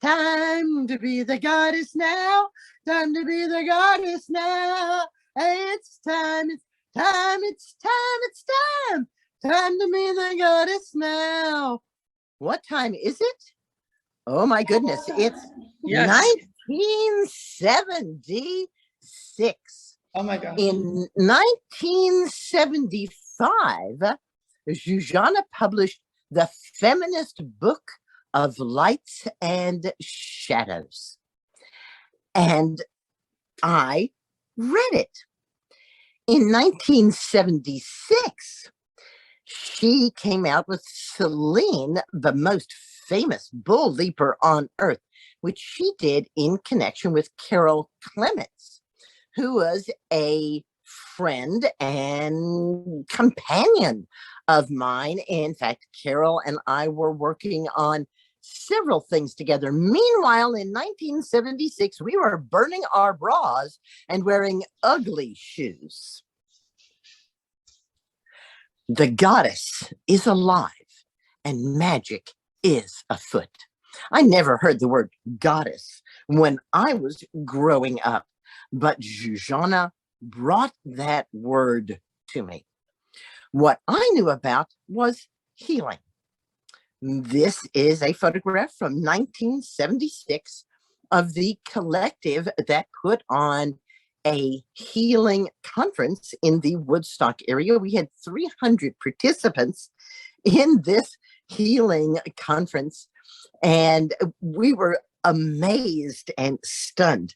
time to be the goddess now. Time to be the goddess now. It's time, it's time, it's time, it's time. Time to be the goddess now. What time is it? Oh my goodness, it's 1976. Oh my gosh. In 1975, Zsuzsanna published the Feminist book of Lights and Shadows. And I read it. In 1976, she came out with Celine, the most famous bull leaper on earth, which she did in connection with Carol Clements, who was a friend and companion of mine. In fact, Carol and I were working on several things together. Meanwhile, in 1976, we were burning our bras and wearing ugly shoes. The goddess is alive and magic is afoot. I never heard the word goddess when I was growing up, but Zsuzsanna brought that word to me. What I knew about was healing. This is a photograph from 1976 of the collective that put on a healing conference in the Woodstock area. We had 300 participants in this healing conference, and we were amazed and stunned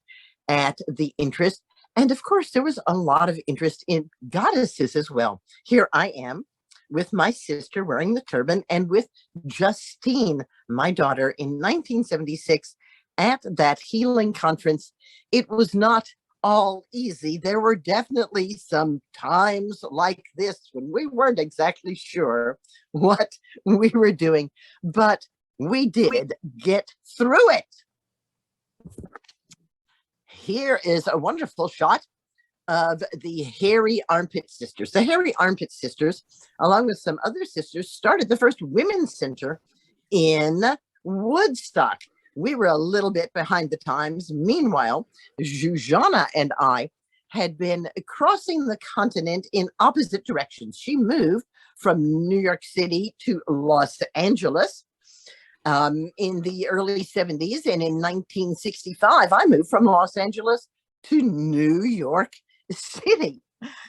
at the interest. And of course, there was a lot of interest in goddesses as well. Here I am with my sister wearing the turban and with Justine, my daughter, in 1976 at that healing conference. It was not all easy. There were definitely some times like this when we weren't exactly sure what we were doing, but we did get through it. Here is a wonderful shot of the Hairy Armpit Sisters. The Hairy Armpit Sisters, along with some other sisters, started the first women's center in Woodstock. We were a little bit behind the times. Meanwhile, Zsuzsanna and I had been crossing the continent in opposite directions. She moved from New York City to Los Angeles in the early 70s. And in 1965, I moved from Los Angeles to New York City.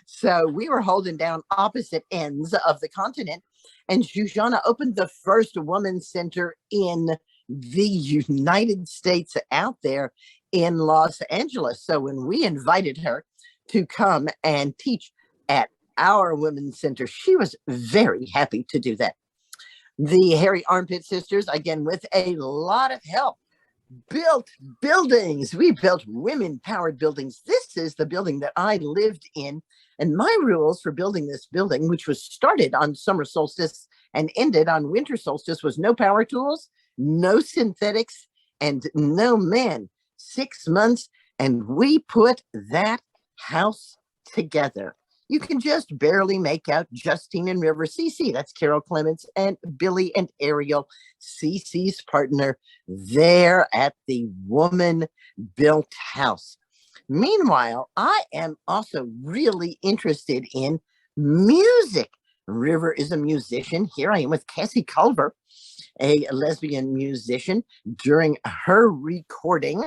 So we were holding down opposite ends of the continent. And Zsuzsanna opened the first women's center in the United States out there in Los Angeles. So when we invited her to come and teach at our women's center, she was very happy to do that. The Hairy Armpit Sisters, again, with a lot of help, built buildings. We built women-powered buildings. This is the building that I lived in. And my rules for building this building, which was started on summer solstice and ended on winter solstice, was no power tools, no synthetics, and no men. 6 months, and we put that house together. You can just barely make out Justine and River. CC, that's Carol Clements, and Billy and Ariel, CC's partner, there at the woman-built house. Meanwhile, I am also really interested in music. River is a musician. Here I am with Cassie Culver, a lesbian musician, during her recording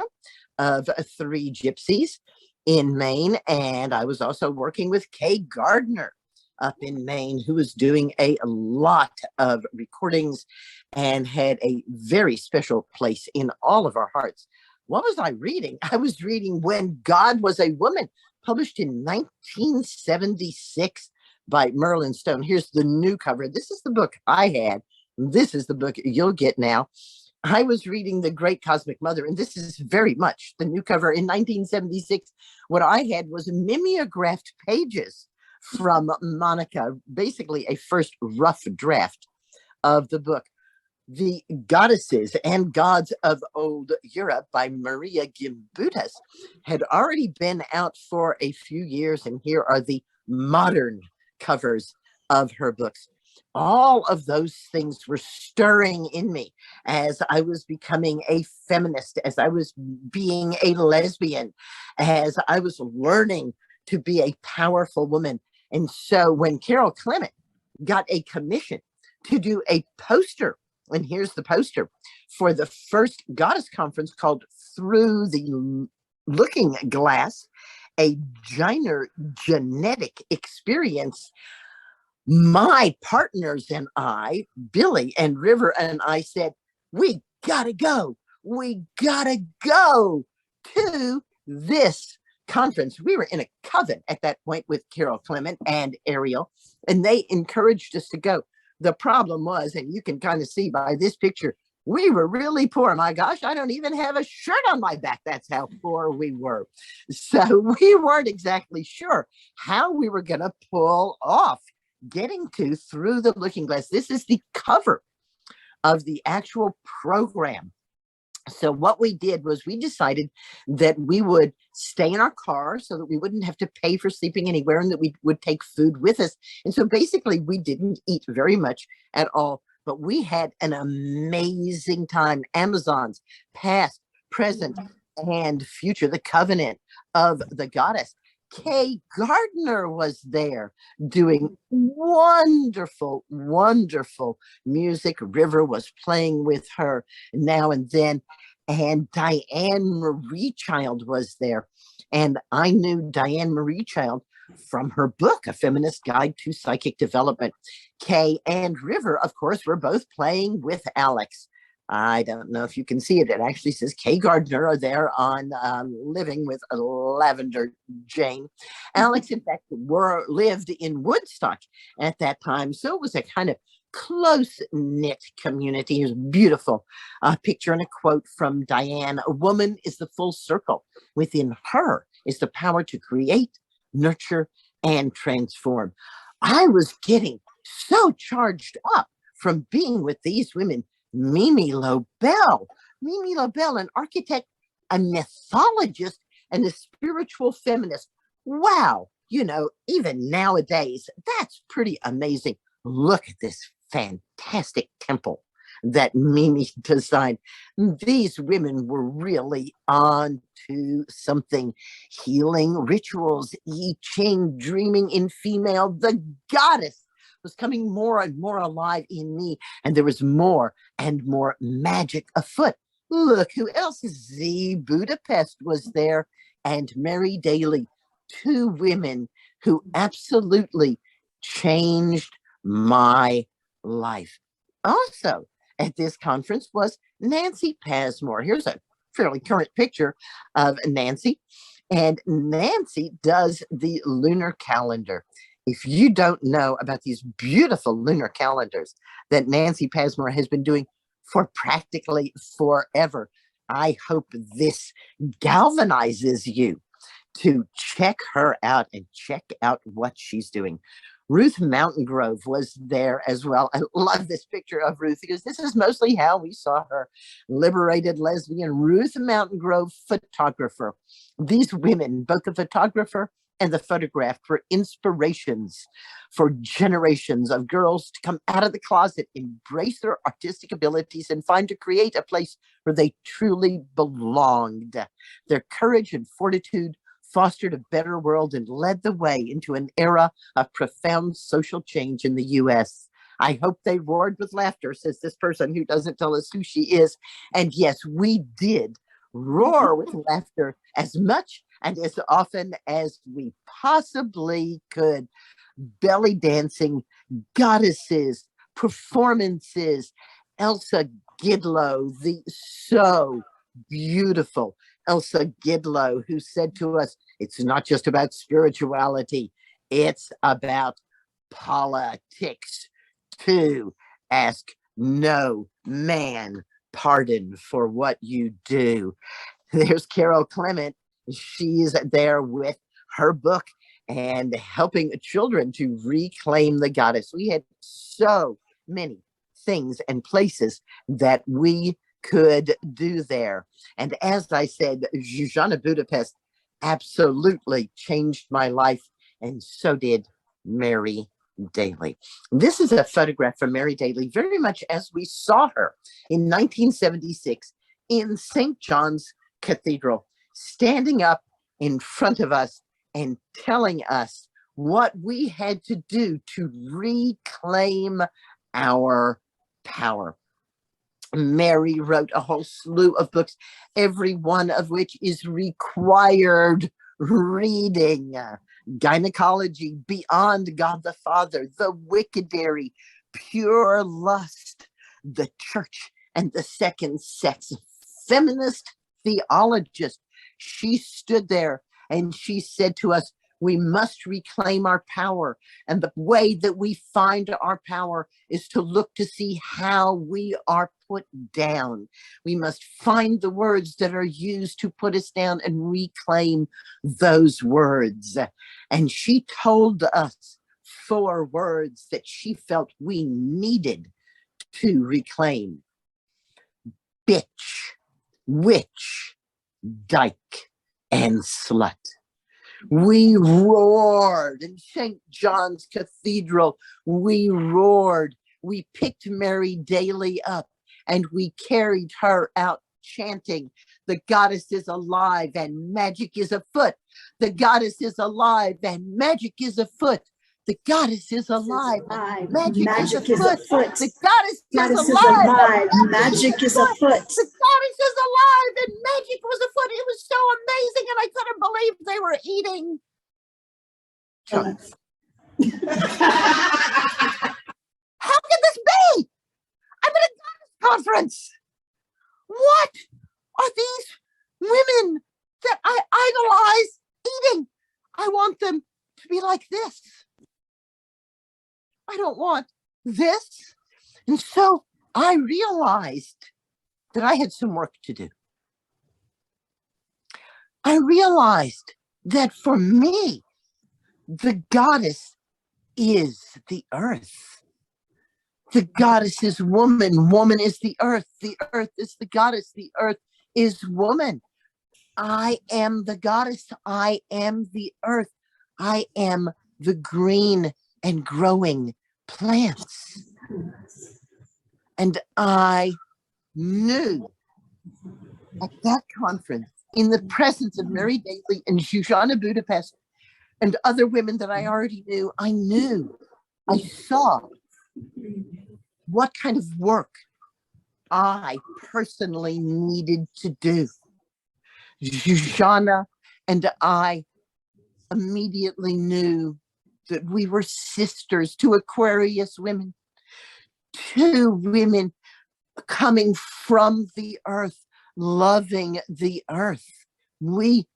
of Three Gypsies in Maine. And I was also working with Kay Gardner up in Maine, who was doing a lot of recordings and had a very special place in all of our hearts. What was I reading? I was reading When God Was a Woman, published in 1976 by Merlin Stone. Here's the new cover. This is the book I had. This is the book you'll get now. I was reading The Great Cosmic Mother, and this is very much the new cover. In 1976, what I had was mimeographed pages from Monica, basically a first rough draft of the book. The Goddesses and Gods of Old Europe by Maria Gimbutas had already been out for a few years, and here are the modern covers of her books. All of those things were stirring in me as I was becoming a feminist, as I was being a lesbian, as I was learning to be a powerful woman. And so when Carol Clement got a commission to do a poster, and here's the poster for the first goddess conference called Through the Looking Glass, a gender genetic experience, my partners and I, Billy and River and I, said, we gotta go. We gotta go to this conference. We were in a coven at that point with Carol Clement and Ariel, and they encouraged us to go. The problem was, and you can kind of see by this picture, we were really poor. My gosh, I don't even have a shirt on my back. That's how poor we were. So we weren't exactly sure how we were going to pull off getting to Through the Looking Glass. This is the cover of the actual program. So what we did was we decided that we would stay in our car so that we wouldn't have to pay for sleeping anywhere, and that we would take food with us. And so basically we didn't eat very much at all, but we had an amazing time. Amazons, past, present, and future, the covenant of the goddess. Kay Gardner was there doing wonderful, wonderful music. River was playing with her now and then. And Diane Marie Child was there. And I knew Diane Marie Child from her book, A Feminist Guide to Psychic Development. Kay and River, of course, were both playing with Alex. I don't know if you can see it. It actually says Kay Gardner are there on Living with Lavender Jane. Alex, in fact, lived in Woodstock at that time. So it was a kind of close-knit community. It was beautiful. A picture and a quote from Diane. A woman is the full circle. Within her is the power to create, nurture, and transform. I was getting so charged up from being with these women. Mimi Lobel, an architect, a mythologist, and a spiritual feminist. Wow, even nowadays, that's pretty amazing. Look at this fantastic temple that Mimi designed. These women were really on to something. Healing rituals, I Ching, dreaming in female, the goddess was coming more and more alive in me, and there was more and more magic afoot. Look who else. Z Budapest was there, and Mary Daly, two women who absolutely changed my life. Also at this conference was Nancy Passmore. Here's a fairly current picture of Nancy, and Nancy does the lunar calendar. If you don't know about these beautiful lunar calendars that Nancy Passmore has been doing for practically forever, I hope this galvanizes you to check her out and check out what she's doing. Ruth Mountain Grove was there as well. I love this picture of Ruth because this is mostly how we saw her. Liberated lesbian Ruth Mountain Grove photographer. These women, both the photographer and the photograph, were inspirations for generations of girls to come out of the closet, embrace their artistic abilities, and find to create a place where they truly belonged. Their courage and fortitude fostered a better world and led the way into an era of profound social change in the U.S. I hope they roared with laughter, says this person who doesn't tell us who she is. And yes, we did roar with laughter as much and as often as we possibly could. Belly dancing, goddesses, performances, Elsa Gidlow, the so beautiful Elsa Gidlow, who said to us, it's not just about spirituality, it's about politics too. Ask no man pardon for what you do. There's Carol Clement. She's there with her book and helping children to reclaim the goddess. We had so many things and places that we could do there. And as I said, Zsuzsanna Budapest absolutely changed my life, and so did Mary Daly. This is a photograph from Mary Daly, very much as we saw her in 1976 in St. John's Cathedral, standing up in front of us and telling us what we had to do to reclaim our power. Mary wrote a whole slew of books, every one of which is required reading. Gynecology, Beyond God the Father, The Wickedary, Pure Lust, The Church and the Second Sex, Feminist Theologist. She stood there and she said to us, we must reclaim our power. And the way that we find our power is to look to see how we are put down. We must find the words that are used to put us down and reclaim those words. And she told us 4 words that she felt we needed to reclaim: bitch, witch, dyke, and slut. We roared in St. John's Cathedral. We roared. We picked Mary Daly up and we carried her out chanting, the goddess is alive and magic is afoot. The goddess is alive and magic is afoot. The goddess is alive. Magic is afoot. The goddess is alive. Magic is afoot. The goddess is alive and magic was afoot. It was so amazing, and I couldn't believe they were eating chunks. How could this be? I'm at a goddess conference. What are these women that I idolize eating? I want them to be like this. I don't want this. And so I realized that I had some work to do. I realized that for me, the goddess is the earth. The goddess is woman. Woman is the earth. The earth is the goddess. The earth is woman. I am the goddess. I am the earth. I am the green and growing plants. And I knew at that conference, in the presence of Mary Daly and Zsuzsanna Budapest and other women that I already knew, I saw what kind of work I personally needed to do. Zsuzsanna and I immediately knew that we were sisters, 2 Aquarius women, 2 women coming from the earth, loving the earth. We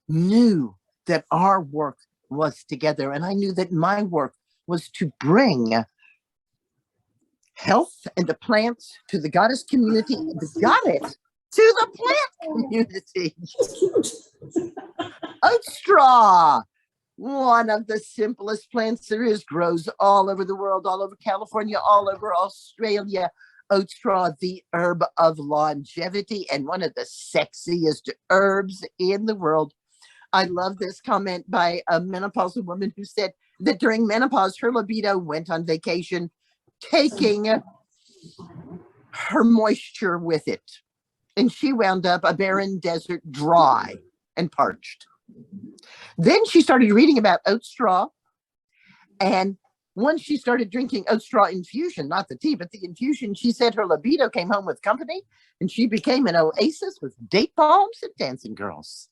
knew that our work was together, and I knew that my work was to bring health and the plants to the goddess community, and the goddess to the plant community. Oat straw, one of the simplest plants there is, grows all over the world, all over California, all over Australia. Oat straw, the herb of longevity and one of the sexiest herbs in the world. I love this comment by a menopausal woman who said that during menopause, her libido went on vacation, taking her moisture with it. And she wound up a barren desert, dry and parched. Then she started reading about oat straw. And once she started drinking oat straw infusion, not the tea, but the infusion, she said her libido came home with company and she became an oasis with date palms and dancing girls.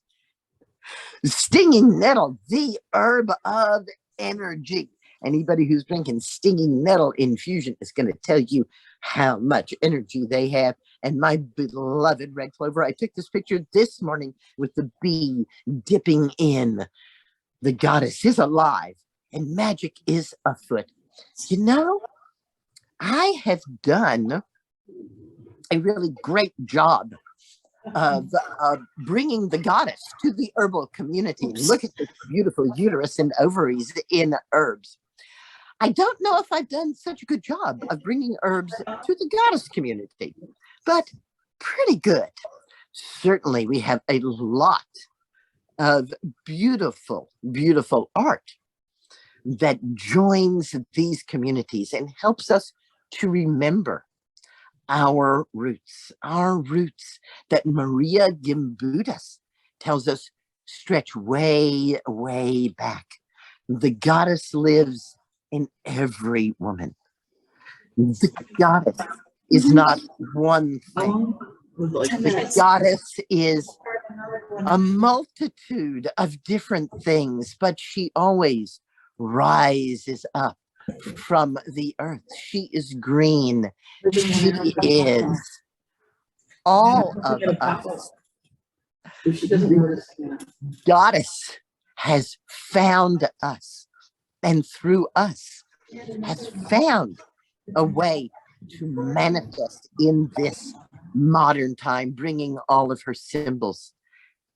Stinging nettle, the herb of energy. Anybody who's drinking stinging nettle infusion is going to tell you how much energy they have. And my beloved red clover, I took this picture this morning with the bee dipping in. The goddess is alive and magic is afoot. You know, I have done a really great job of bringing the goddess to the herbal community. Look at this beautiful uterus and ovaries in herbs. I don't know if I've done such a good job of bringing herbs to the goddess community, but pretty good. Certainly, we have a lot of beautiful, beautiful art. that joins these communities and helps us to remember our roots that Maria Gimbutas tells us stretch way, way back. The goddess lives in every woman. The goddess is not one thing. The goddess is a multitude of different things, but she always rises up from the earth. She is green. She is all of us. The goddess has found us, and through us has found a way to manifest in this modern time, bringing all of her symbols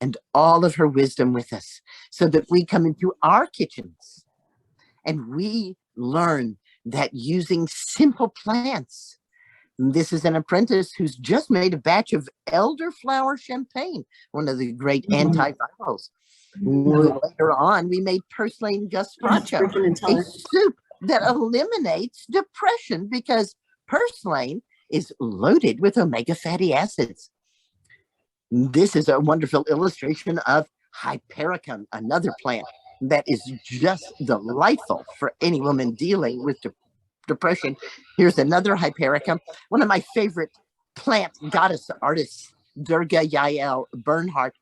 and all of her wisdom with us, so that we come into our kitchens and we learn that using simple plants. This is an apprentice who's just made a batch of elderflower champagne, one of the great antivirals. Later on, we made purslane gazpacho, a soup that eliminates depression because purslane is loaded with omega fatty acids. This is a wonderful illustration of hypericum, another plant that is just delightful for any woman dealing with depression. Here's another hypericum, one of my favorite plant goddess artists, Durga Yael Bernhardt.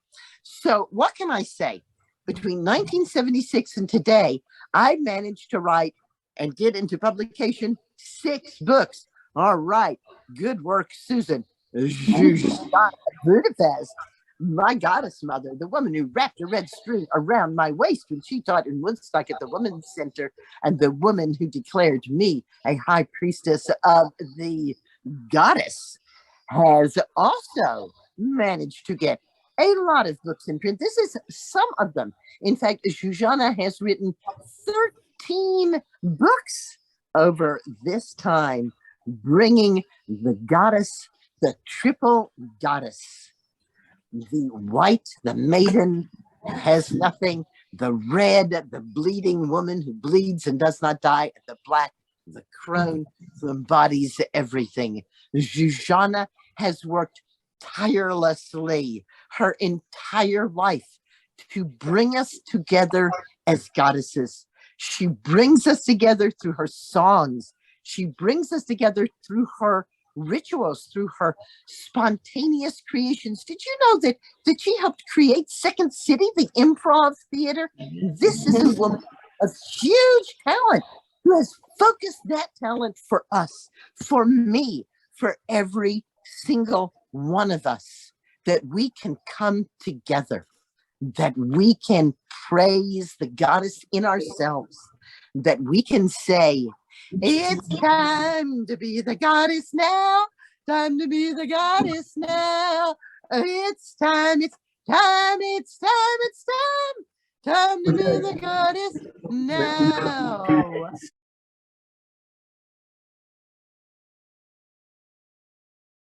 So what can I say? Between 1976 and today, I managed to write and get into publication 6 books. All right, good work, Susan. Zsuzsanna Budapest, my goddess mother, the woman who wrapped a red string around my waist when she taught in Woodstock at the Women's Center, and the woman who declared me a high priestess of the goddess, has also managed to get a lot of books in print. This is some of them. In fact, Zsuzsanna has written 13 books over this time, bringing the goddess, the triple goddess, the white, the maiden who has nothing, the red, the bleeding woman who bleeds and does not die, and the black, the crone who embodies everything. Zsuzsanna has worked tirelessly her entire life to bring us together as goddesses. She brings us together through her songs. She brings us together through her rituals, through her spontaneous creations. Did you know that she helped create Second City, the improv theater? This is a woman of huge talent who has focused that talent for us, for me, for every single one of us, that we can come together, that we can praise the goddess in ourselves, that we can say, it's time to be the goddess now, time to be the goddess now. It's time, it's time, it's time, it's time, time to be the goddess now.